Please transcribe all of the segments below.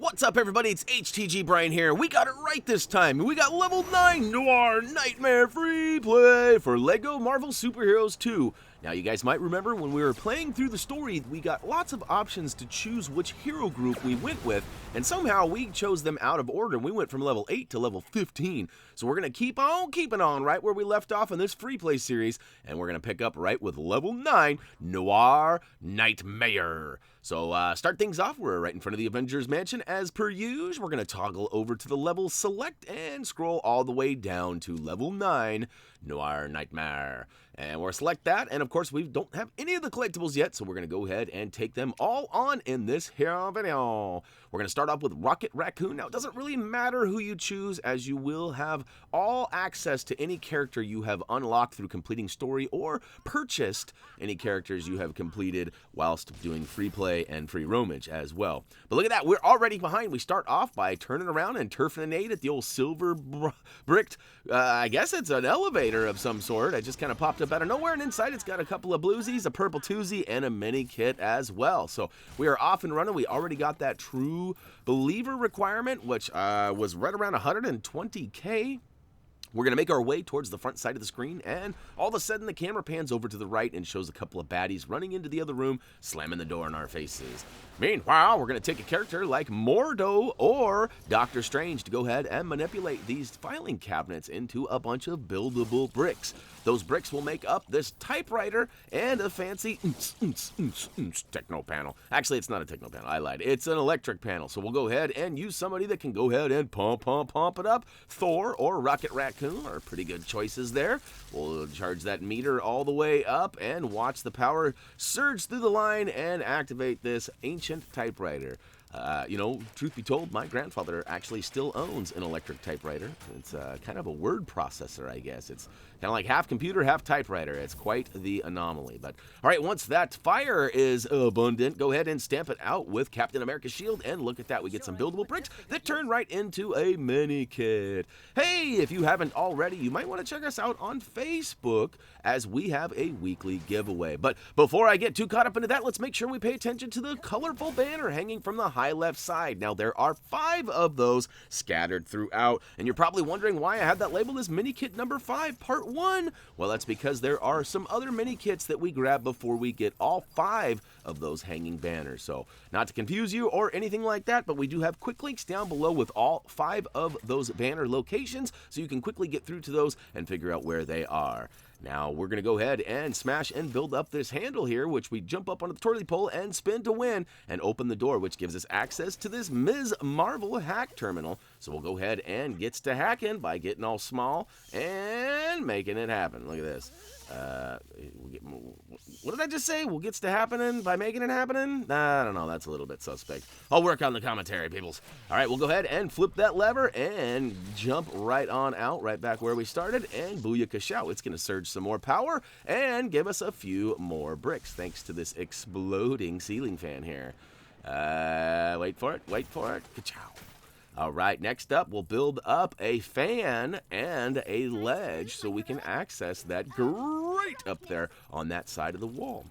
What's up, everybody? It's HTG Brian here. We got it right this time. We got level 9 Noir Night-Mayor free play for LEGO Marvel Superheroes 2. Now, you guys might remember when we were playing through the story, we got lots of options to choose which hero group we went with, and somehow we chose them out of order. We went from level 8 to level 15. So we're going to keep on keeping on right where we left off in this free play series, and we're going to pick up right with level 9 Noir Night-Mayor. So start things off. We're right in front of the Avengers Mansion as per usual. We're going to toggle over to the level select and scroll all the way down to level 9 Noir Night-Mayor. And we'll select that, and of course we don't have any of the collectibles yet, so we're going to go ahead and take them all on in this here video. We're going to start off with Rocket Raccoon. Now, it doesn't really matter who you choose, as you will have all access to any character you have unlocked through completing story or purchased any characters you have completed whilst doing free play and free roamage as well. But look at that, we're already behind. We start off by turning around and turfing an 8 at the old silver bricked, I guess it's an elevator of some sort. It just kind of popped up out of nowhere, and inside it's got a couple of bluesies, a purple toozy, and a mini kit as well. So we are off and running. We already got that true believer requirement, which was right around 120k. We're going to make our way towards the front side of the screen, and all of a sudden the camera pans over to the right and shows a couple of baddies running into the other room, slamming the door in our faces. Meanwhile, we're going to take a character like Mordo or Doctor Strange to go ahead and manipulate these filing cabinets into a bunch of buildable bricks. Those bricks will make up this typewriter and a fancy techno panel. Actually, it's not a techno panel. I lied. It's an electric panel. So we'll go ahead and use somebody that can go ahead and pump it up. Thor or Rocket Raccoon are pretty good choices there. We'll charge that meter all the way up and watch the power surge through the line and activate this ancient typewriter. You know, truth be told, my grandfather actually still owns an electric typewriter. It's kind of a word processor, I guess. It's kind of like half computer, half typewriter. It's quite the anomaly. But, all right, once that fire is abundant, go ahead and stamp it out with Captain America's shield. And look at that, we get some buildable bricks that turn right into a mini kit. Hey, if you haven't already, you might want to check us out on Facebook, as we have a weekly giveaway. But before I get too caught up into that, let's make sure we pay attention to the colorful banner hanging from the high left side. Now, there are 5 of those scattered throughout, and you're probably wondering why I have that labeled as mini kit number 5 part 1. Well, that's because there are some other mini kits that we grab before we get all 5 of those hanging banners. So not to confuse you or anything like that, but we do have quick links down below with all 5 of those banner locations, so you can quickly get through to those and figure out where they are. Now, we're going to go ahead and smash and build up this handle here, which we jump up on the twirly pole and spin to win, and open the door, which gives us access to this Ms. Marvel hack terminal. So we'll go ahead and get to hacking by getting all small and making it happen. Look at this. What did I just say? We'll get to happening by making it happening? I don't know. That's a little bit suspect. I'll work on the commentary, peoples. All right, we'll go ahead and flip that lever and jump right on out, right back where we started, and booyakashow. It's going to surge some more power and give us a few more bricks, thanks to this exploding ceiling fan here. Wait for it. Ka-chow. All right, next up, we'll build up a fan and a ledge so we can access that grate up there on that side of the wall.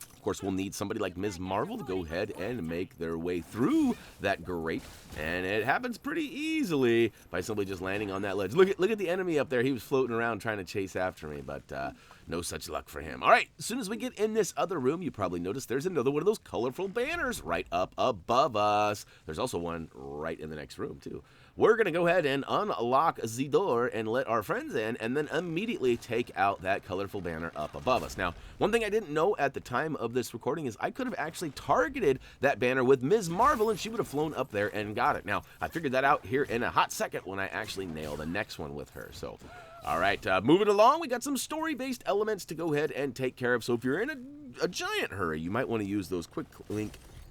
Of course, we'll need somebody like Ms. Marvel to go ahead and make their way through that grate, and it happens pretty easily by simply just landing on that ledge. Look at the enemy up there. He was floating around trying to chase after me, but no such luck for him. All right, as soon as we get in this other room, you probably noticed there's another one of those colorful banners right up above us. There's also one right in the next room, too. We're going to go ahead and unlock the door and let our friends in, and then immediately take out that colorful banner up above us. Now, one thing I didn't know at the time of this recording is I could have actually targeted that banner with Ms. Marvel, and she would have flown up there and got it. Now, I figured that out here in a hot second when I actually nail the next one with her. So, all right, moving along, we got some story-based elements to go ahead and take care of. So if you're in a giant hurry, you might want to use those quick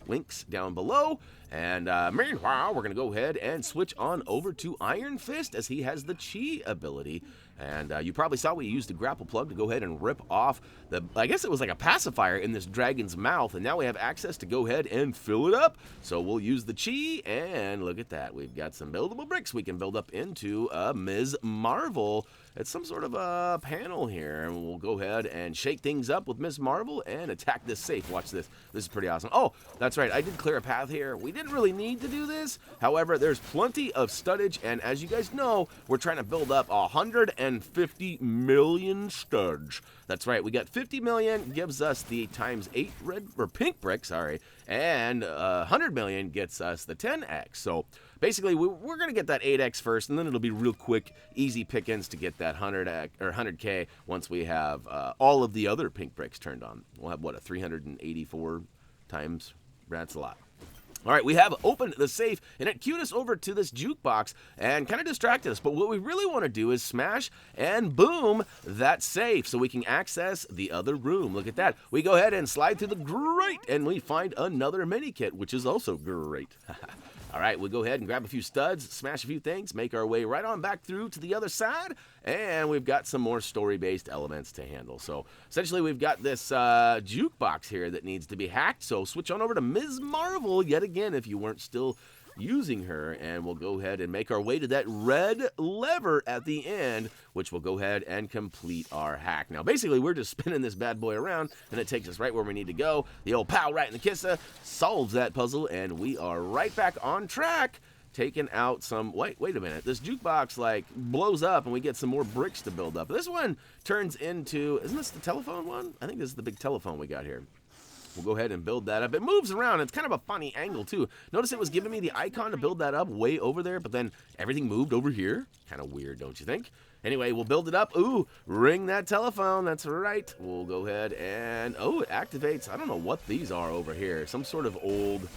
links down below. And meanwhile, we're going to go ahead and switch on over to Iron Fist, as he has the Chi ability. And you probably saw we used a grapple plug to go ahead and rip off the, I guess it was like a pacifier in this dragon's mouth. And now we have access to go ahead and fill it up. So we'll use the Chi, and look at that. We've got some buildable bricks we can build up into Ms. Marvel. It's some sort of a panel here, and we'll go ahead and shake things up with Ms. Marvel and attack this safe. Watch this. This is pretty awesome. Oh, that's right. I did clear a path here. We didn't really need to do this. However, there's plenty of studdage, and as you guys know, we're trying to build up 150 million studs. That's right. We got 50 million, gives us the ×8 red or pink brick, sorry, and 100 million gets us the 10x. So basically, we're going to get that 8x first, and then it'll be real quick, easy pickings to get that 100x or 100k once we have all of the other pink bricks turned on. We'll have, what, a 384 times? That's a lot. All right, we have opened the safe, and it cued us over to this jukebox and kind of distracted us. But what we really want to do is smash and boom that safe so we can access the other room. Look at that. We go ahead and slide through the grate, and we find another mini kit, which is also great. All right, we'll go ahead and grab a few studs, smash a few things, make our way right on back through to the other side, and we've got some more story-based elements to handle. So essentially, we've got this jukebox here that needs to be hacked, so switch on over to Ms. Marvel yet again if you weren't still using her, and we'll go ahead and make our way to that red lever at the end, which will go ahead and complete our hack. Now, basically, we're just spinning this bad boy around, and it takes us right where we need to go. The old pow right in the kissa solves that puzzle, and we are right back on track, taking out some... Wait a minute. This jukebox, like, blows up, and we get some more bricks to build up. This one turns into... Isn't this the telephone one? I think this is the big telephone we got here. We'll go ahead and build that up. It moves around. It's kind of a funny angle, too. Notice it was giving me the icon to build that up way over there, but then everything moved over here. Kind of weird, don't you think? Anyway, we'll build it up. Ooh, ring that telephone. That's right. We'll go ahead and... Oh, it activates. I don't know what these are over here. Some sort of old...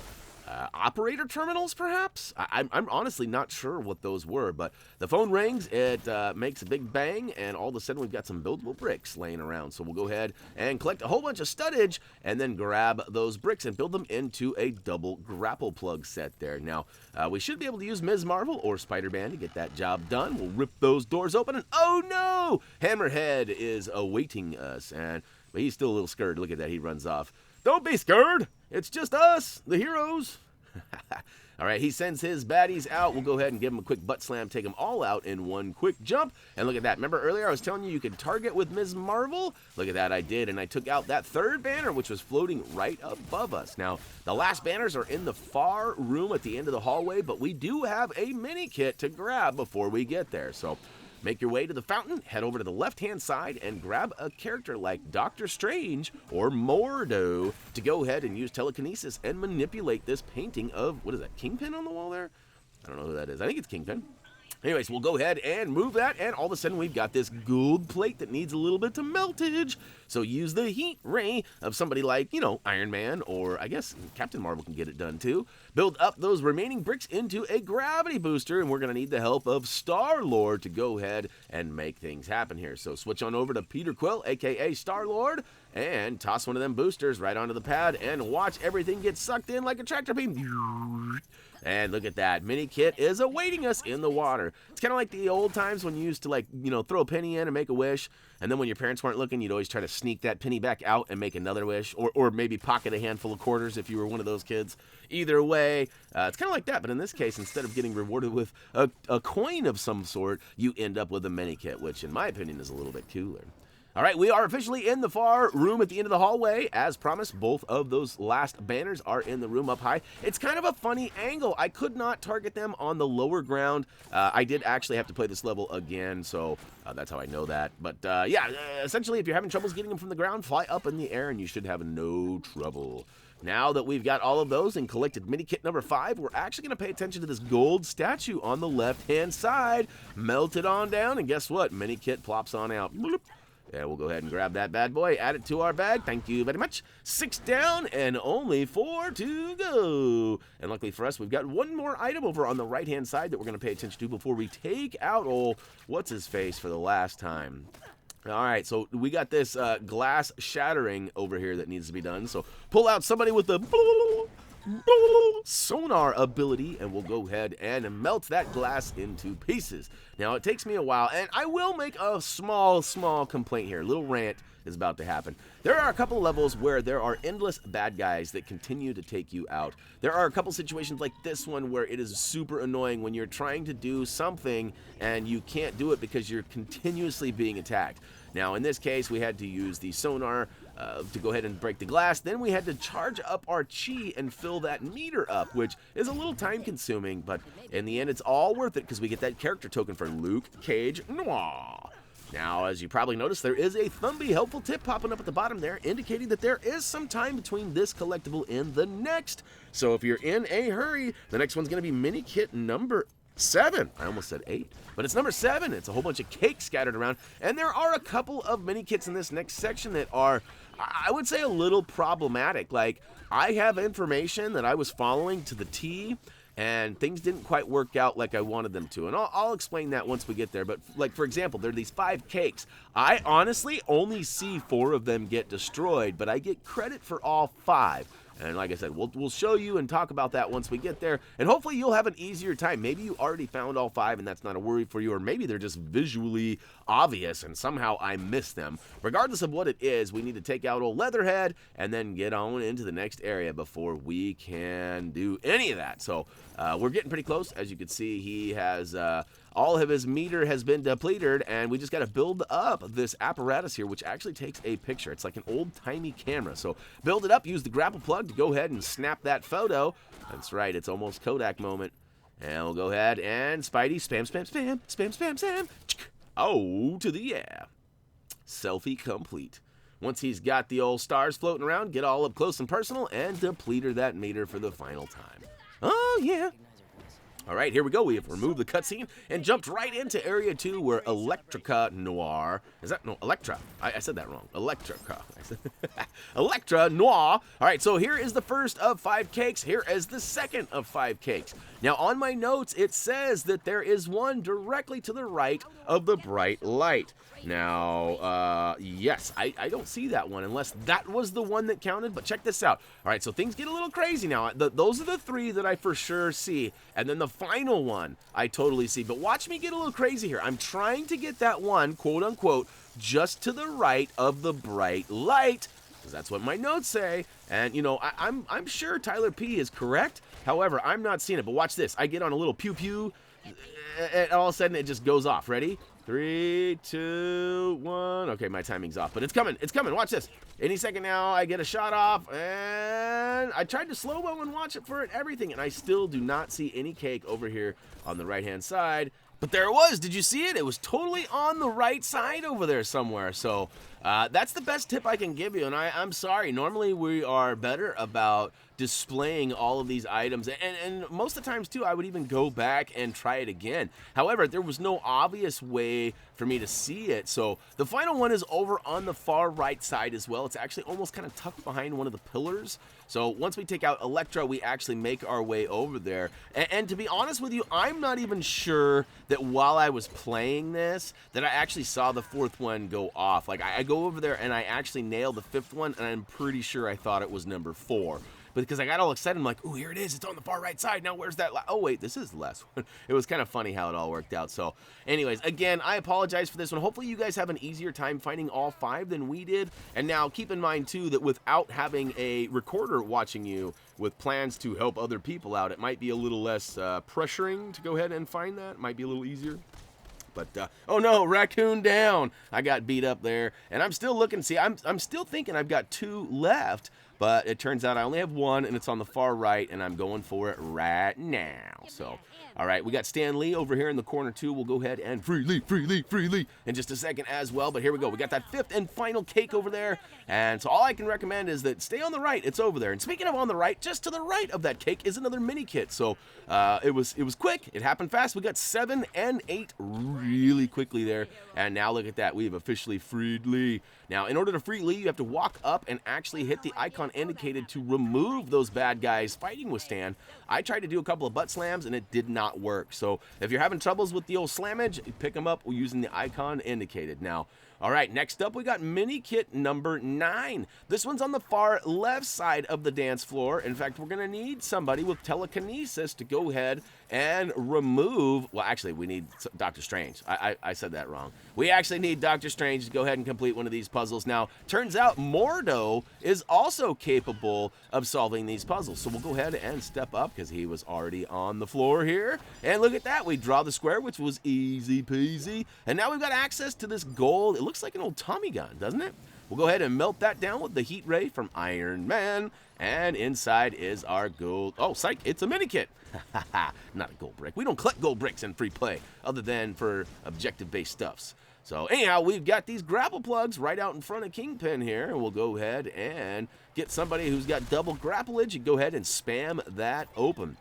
operator terminals, perhaps? I'm honestly not sure what those were, but the phone rings, it makes a big bang, and all of a sudden we've got some buildable bricks laying around. So we'll go ahead and collect a whole bunch of studdage, and then grab those bricks and build them into a double grapple plug set there. Now, we should be able to use Ms. Marvel or Spider-Man to get that job done. We'll rip those doors open, and oh no! Hammerhead is awaiting us, but he's still a little scared. Look at that, he runs off. Don't be scared! It's just us, the heroes. All right, he sends his baddies out. We'll go ahead and give him a quick butt slam, take them all out in one quick jump. And look at that. Remember earlier I was telling you could target with Ms. Marvel? Look at that, I did. And I took out that third banner, which was floating right above us. Now, the last banners are in the far room at the end of the hallway, but we do have a mini kit to grab before we get there. So make your way to the fountain, head over to the left-hand side, and grab a character like Doctor Strange or Mordo to go ahead and use telekinesis and manipulate this painting of, what is that, Kingpin on the wall there? I don't know who that is. I think it's Kingpin. Anyways, we'll go ahead and move that, and all of a sudden we've got this gold plate that needs a little bit of meltage. So use the heat ray of somebody like, you know, Iron Man, or I guess Captain Marvel can get it done too. Build up those remaining bricks into a gravity booster, and we're going to need the help of Star-Lord to go ahead and make things happen here. So switch on over to Peter Quill, aka Star-Lord, and toss one of them boosters right onto the pad, and watch everything get sucked in like a tractor beam. And look at that. Mini kit is awaiting us in the water. It's kind of like the old times when you used to, like, you know, throw a penny in and make a wish. And then when your parents weren't looking, you'd always try to sneak that penny back out and make another wish. Or maybe pocket a handful of quarters if you were one of those kids. Either way, it's kind of like that. But in this case, instead of getting rewarded with a coin of some sort, you end up with a mini kit, which in my opinion is a little bit cooler. All right, we are officially in the far room at the end of the hallway. As promised, both of those last banners are in the room up high. It's kind of a funny angle. I could not target them on the lower ground. I did actually have to play this level again, so that's how I know that. But yeah, essentially, if you're having troubles getting them from the ground, fly up in the air and you should have no trouble. Now that we've got all of those and collected mini kit number 5, we're actually going to pay attention to this gold statue on the left-hand side. Melt it on down, and guess what? Mini kit plops on out. Bloop. Yeah, we'll go ahead and grab that bad boy, add it to our bag. Thank you very much. 6 down and only 4 to go. And luckily for us, we've got one more item over on the right-hand side that we're going to pay attention to before we take out old what's-his-face for the last time. All right, so we got this glass shattering over here that needs to be done. So pull out somebody with the sonar ability, and we'll go ahead and melt that glass into pieces. Now, it takes me a while, and I will make a small complaint here. A little rant is about to happen. There are a couple levels where there are endless bad guys that continue to take you out. There are a couple situations like this one where it is super annoying when you're trying to do something and you can't do it because you're continuously being attacked. Now, in this case, we had to use the sonar to go ahead and break the glass. Then we had to charge up our chi and fill that meter up, which is a little time consuming, but in the end, it's all worth it because we get that character token for Luke Cage Noir. Now, as you probably noticed, there is a Thumbie helpful tip popping up at the bottom there, indicating that there is some time between this collectible and the next. So if you're in a hurry, the next one's going to be Minikit number 7. I almost said 8, but it's number 7. It's a whole bunch of cake scattered around, and there are a couple of Minikits in this next section that are, I would say, a little problematic. Like, I have information that I was following to the T, and things didn't quite work out like I wanted them to, and I'll explain that once we get there. But, like, for example, there are these 5 cakes. I honestly only see 4 of them get destroyed, but I get credit for all 5. And like I said, we'll show you and talk about that once we get there, and hopefully you'll have an easier time. Maybe you already found all 5 and that's not a worry for you, or maybe they're just visually obvious and somehow I missed them. Regardless of what it is, we need to take out old Leatherhead and then get on into the next area before we can do any of that. So we're getting pretty close. As you can see, he has all of his meter has been depleted, and we just got to build up this apparatus here, which actually takes a picture. It's like an old-timey camera. So build it up, use the grapple plug to go ahead and snap that photo. That's right, it's almost Kodak moment. And we'll go ahead and Spidey, spam. Oh, to the yeah. Selfie complete. Once he's got the old stars floating around, get all up close and personal and deplete that meter for the final time. Oh, yeah. All right, here we go. We have removed the cutscene and jumped right into Area 2 where Electrica Noir... Is that... No, Electra. I said that wrong. Electrica. Electra Noir. All right, so here is the first of 5 cakes. Here is the second of 5 cakes. Now, on my notes, it says that there is one directly to the right of the bright light. Now, yes, I don't see that one unless that was the one that counted, but check this out. All right, so things get a little crazy now. Those are the 3 that I for sure see, and then the final one I totally see. But watch me get a little crazy here. I'm trying to get that one, quote unquote, just to the right of the bright light, because that's what my notes say. And, you know, I'm sure Tyler P is correct. However, I'm not seeing it. But watch this. I get on a little pew-pew, and all of a sudden it just goes off. Ready? 3, 2, 1. Okay, my timing's off, but it's coming. It's coming. Watch this. Any second now, I get a shot off, and I tried to slow-mo and watch it for everything, and I still do not see any cake over here on the right-hand side. But there it was. Did you see it? It was totally on the right side over there somewhere. So that's the best tip I can give you. And I'm sorry. Normally we are better about displaying all of these items. And most of the times, too, I would even go back and try it again. However, there was no obvious way for me to see it. So the final one is over on the far right side as well. It's actually almost kind of tucked behind one of the pillars. So once we take out Electra, we actually make our way over there. And to be honest with you, I'm not even sure that while I was playing this, that I actually saw the 4th one go off. Like, I go over there and I actually nailed the 5th one, and I'm pretty sure I thought it was number 4. But because I got all excited, I'm like, oh, here it is. It's on the far right side. Now, where's that? Oh, wait, this is the last one. It was kind of funny how it all worked out. So, anyways, again, I apologize for this one. Hopefully, you guys have an easier time finding all 5 than we did. And now, keep in mind, too, that without having a recorder watching you with plans to help other people out, it might be a little less pressuring to go ahead and find that. It might be a little easier. But, oh no, raccoon down. I got beat up there. And I'm still looking. See, I'm still thinking I've got 2 left. But it turns out I only have 1, and it's on the far right, and I'm going for it right now. So, all right, we got Stan Lee over here in the corner, too. We'll go ahead and free Lee in just a second as well. But here we go. We got that 5th and final cake over there. And so all I can recommend is that stay on the right. It's over there. And speaking of on the right, just to the right of that cake is another mini kit. So it was quick. It happened fast. We got 7 and 8 really quickly there. And now look at that. We've officially freed Lee. Now, in order to free Lee, you have to walk up and actually hit the icon indicated to remove those bad guys fighting with Stan. I tried to do a couple of butt slams, and it did not work. So if you're having troubles with the old slammage, pick them up using the icon indicated. Now, All right, next up we got mini kit number 9. This one's on the far left side of the dance floor. In fact, we're gonna need somebody with telekinesis to go ahead and remove, well, actually, we need Dr. Strange. I said that wrong. We actually need Dr. Strange to go ahead and complete one of these puzzles. Now, turns out Mordo is also capable of solving these puzzles. So we'll go ahead and step up because he was already on the floor here. And look at that. We draw the square, which was easy peasy. And now we've got access to this gold. It looks like an old Tommy gun, doesn't it? We'll go ahead and melt that down with the heat ray from Iron Man. And inside is our gold. Oh, psych, it's a mini kit. Not a gold brick. We don't collect gold bricks in free play other than for objective-based stuffs. So anyhow, we've got these grapple plugs right out in front of Kingpin here. And we'll go ahead and get somebody who's got double grapplage and go ahead and spam that open.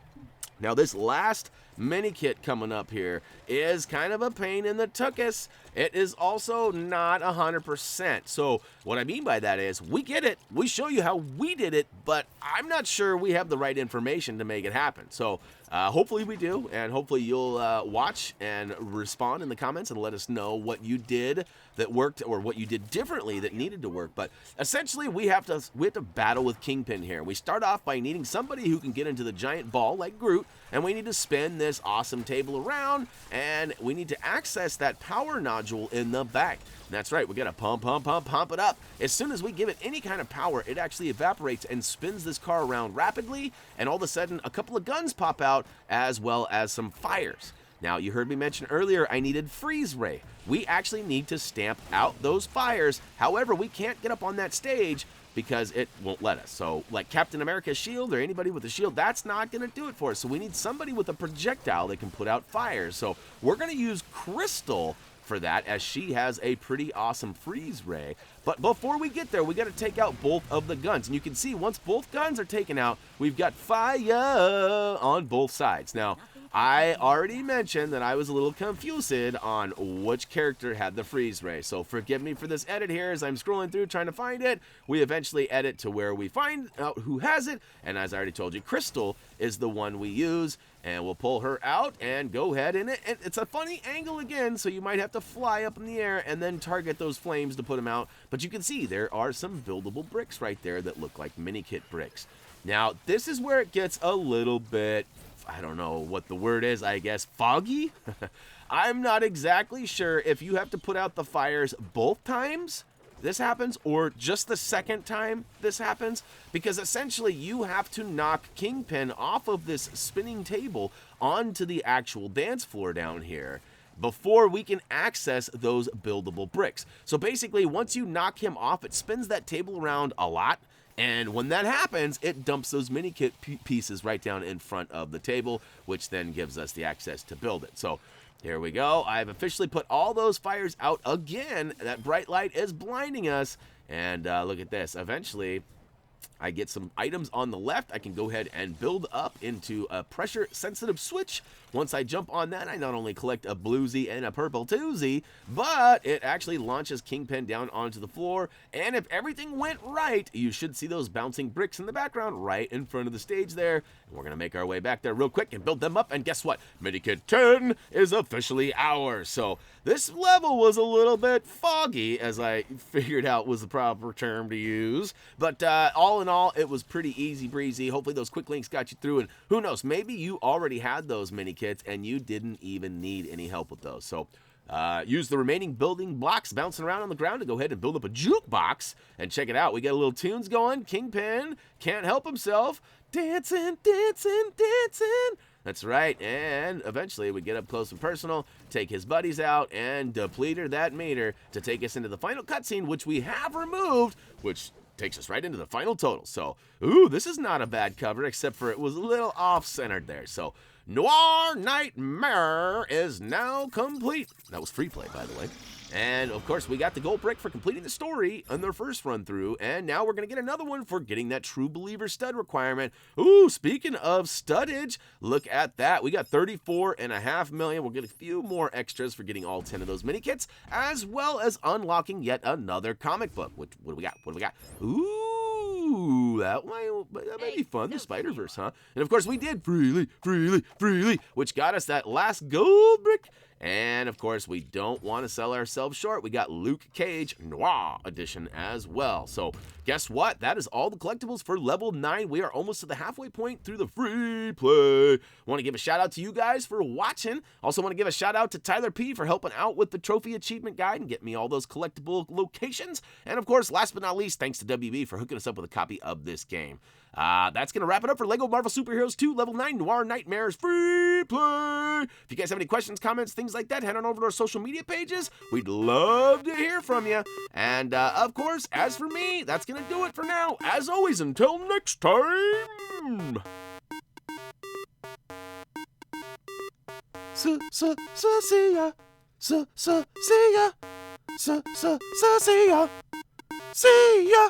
Now this last mini kit coming up here is kind of a pain in the tuchus. It is also not 100%. So what I mean by that is we get it, we show you how we did it, but I'm not sure we have the right information to make it happen. So hopefully we do, and hopefully you'll watch and respond in the comments and let us know what you did that worked or what you did differently that needed to work. But essentially we have to battle with Kingpin here. We start off by needing somebody who can get into the giant ball like Groot, and we need to spin this awesome table around, and we need to access that power nodule in the back. And that's right, we gotta pump it up. As soon as we give it any kind of power, it actually evaporates and spins this car around rapidly, and all of a sudden a couple of guns pop out as well as some fires. Now, you heard me mention earlier I needed freeze ray. We actually need to stamp out those fires. However, we can't get up on that stage because it won't let us. So like Captain America's shield or anybody with a shield, that's not gonna do it for us. So we need somebody with a projectile that can put out fires. So we're gonna use Crystal for that, as she has a pretty awesome freeze ray. But before we get there, we got to take out both of the guns. And you can see once both guns are taken out, we've got fire on both sides. Now, I already mentioned that I was a little confused on which character had the freeze ray. So forgive me for this edit here as I'm scrolling through trying to find it. We eventually edit to where we find out who has it. And as I already told you, Crystal is the one we use. And we'll pull her out and go ahead in it. And it's a funny angle again, so you might have to fly up in the air and then target those flames to put them out. But you can see there are some buildable bricks right there that look like mini kit bricks. Now, this is where it gets a little bit, I don't know what the word is, I guess, foggy? I'm not exactly sure if you have to put out the fires both times this happens or just the second time this happens, because essentially you have to knock Kingpin off of this spinning table onto the actual dance floor down here before we can access those buildable bricks. So basically once you knock him off, it spins that table around a lot. And when that happens, it dumps those mini kit pieces right down in front of the table, which then gives us the access to build it. So here we go. I've officially put all those fires out again. That bright light is blinding us. And look at this. Eventually, I get some items on the left. I can go ahead and build up into a pressure-sensitive switch. Once I jump on that, I not only collect a bluesy and a purple twosie, but it actually launches Kingpin down onto the floor. And if everything went right, you should see those bouncing bricks in the background right in front of the stage there. And we're going to make our way back there real quick and build them up. And guess what? Minikit 10 is officially ours. So this level was a little bit foggy, as I figured out was the proper term to use. But all in all, it was pretty easy breezy. Hopefully those quick links got you through, and who knows, maybe you already had those mini kits and you didn't even need any help with those. So use the remaining building blocks bouncing around on the ground to go ahead and build up a jukebox. And check it out, we got a little tunes going. Kingpin can't help himself, dancing, dancing, dancing. That's right, and eventually we get up close and personal, take his buddies out, and depleter that meter to take us into the final cutscene, which we have removed, which takes us right into the final total. So, ooh, this is not a bad cover, except for it was a little off-centered there. So, Noir Night-Mayor is now complete. That was free play, by the way. And, of course, we got the gold brick for completing the story on their first run-through, and now we're going to get another one for getting that True Believer stud requirement. Ooh, speaking of studdage, look at that. We got 34.5 million. We'll get a few more extras for getting all 10 of those mini kits, as well as unlocking yet another comic book. What do we got? What do we got? Ooh, that might be fun, the Spider-Verse, huh? And, of course, we did freely, which got us that last gold brick And, of course, we don't want to sell ourselves short. We got Luke Cage Noir Edition as well. So, guess what? That is all the collectibles for level 9. We are almost to the halfway point through the free play. Want to give a shout out to you guys for watching. Also want to give a shout out to Tyler P for helping out with the trophy achievement guide and get me all those collectible locations. And, of course, last but not least, thanks to WB for hooking us up with a copy of this game. That's going to wrap it up for LEGO Marvel Superheroes 2 Level 9 Noir Night-Mayor's free play. If you guys have any questions, comments, things like that, head on over to our social media pages. We'd love to hear from you. And, of course, as for me, that's going to do it for now. As always, until next time. See ya. See ya. See ya.